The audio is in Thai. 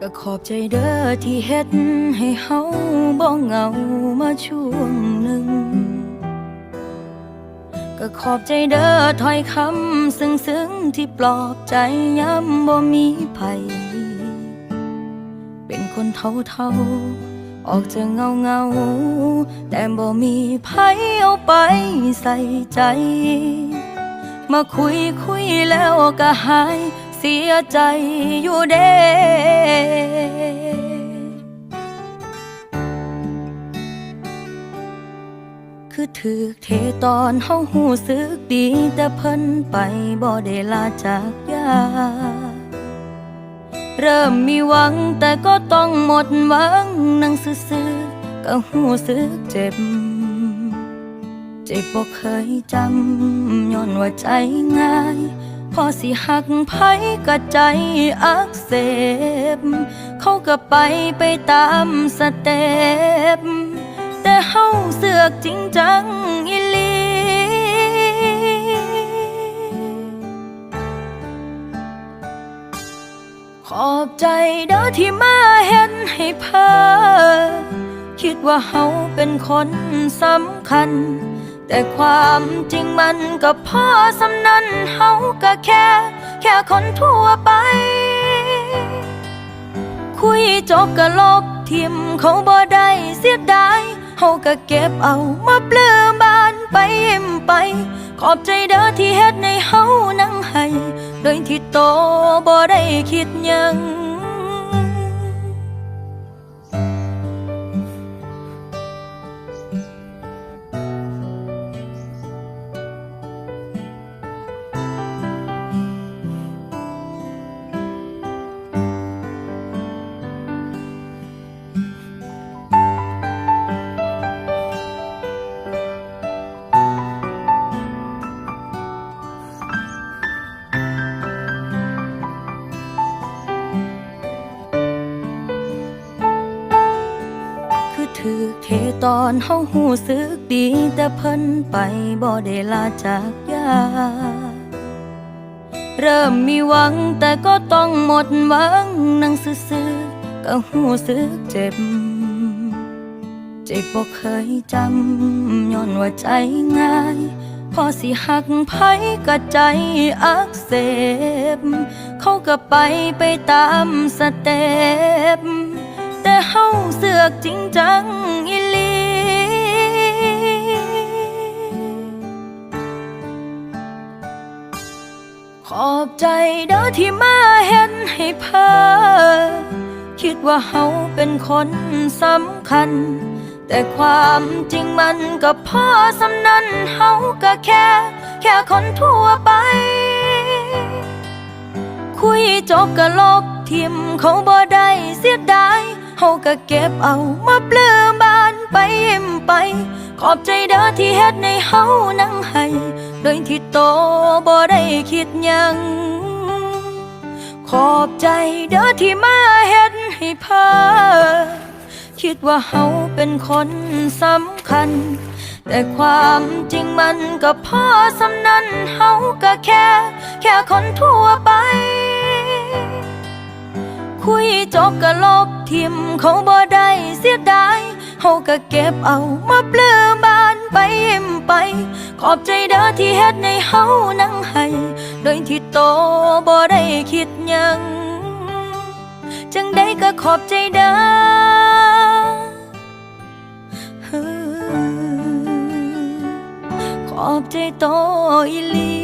ก็ขอบใจเด้อที่เฮ็ดให้เฮาบ่เหงามาช่วงหนึ่งก็ขอบใจเด้อถ้อยคำซึ้งที่ปลอบใจย้ำบ่มีไผเป็นคนเท่าออกจะเงาแต่บ่มีไผเอาไปใส่ใจมาคุยแล้วก็หายเสียใจอยู่เด้คือถูกเทตอนเฮาหูสึกดีแต่เพิ่นไปบ่ได้ลาจากยาเริ่มมีหวังแต่ก็ต้องหมดหวังนั่งซื่อๆก็หูสึกเจ็บบ่เคยจำย้อนว่าใจง่ายพอสิหักไผก็ใจอักเสบเขาก็ไปตามสเต็ปแต่เฮาเสือกจริงจังอีหลีขอบใจเด้อที่มาเห็นให้เพ้อคิดว่าเฮาเป็นคนสำคัญแต่ความจริงมันก็พอสำนั้นเฮาก็แค่คนทั่วไปคุยจบก็ลบทิมเขาบ่ได้เสียดายเฮาก็เก็บเอามาปลื้มบานไปยิ้มไปขอบใจเด้อที่เฮ็ดให้เฮานั่งให้โดยที่โตบ่ได้คิดหยังถูกเทตอนเฮาหูสึกดีแต่เพิ่นไปบ่ได้ลาจากยาเริ่มมีหวังแต่ก็ต้องหมดหวังนั่งซื่อๆก็หูสึกเจ็บบ่เคยจำย้อนว่าใจง่ายพอสิหักไผก็ใจอักเสบเขาก็ไปตามสเต็ปแต่เฮาเสือกจริงจังอีหลีขอบใจเด้อที่มาเห็นให้เพ้อคิดว่าเฮาเป็นคนสำคัญแต่ความจริงมันก็พอสำนั้นเฮาก็แค่คนทั่วไปคุยจบก็ลบทิมเขาบ่ได้เสียดายเฮาก็เก็บเอามาปลื้มบานไปยิ้มไปขอบใจเด้อที่เฮ็ดให้เฮานั่งให้โดยที่โตบ่ได้คิดหยังขอบใจเด้อที่มาเฮ็ดให้เพ้อคิดว่าเฮาเป็นคนสำคัญแต่ความจริงมันก็พอสำนั้นเฮาก็แค่คนทั่วไปคุยจบก็ลบทิมเขาบ่ได้เสียดายเฮาก็เก็บเอามาปลื้มบานไปยิ้มไปขอบใจเด้อที่เฮ็ดให้เฮานั่งให้โดยที่โตบ่ได้คิดหยังจังใดก็ขอบใจเด้อขอบใจโตอีหลี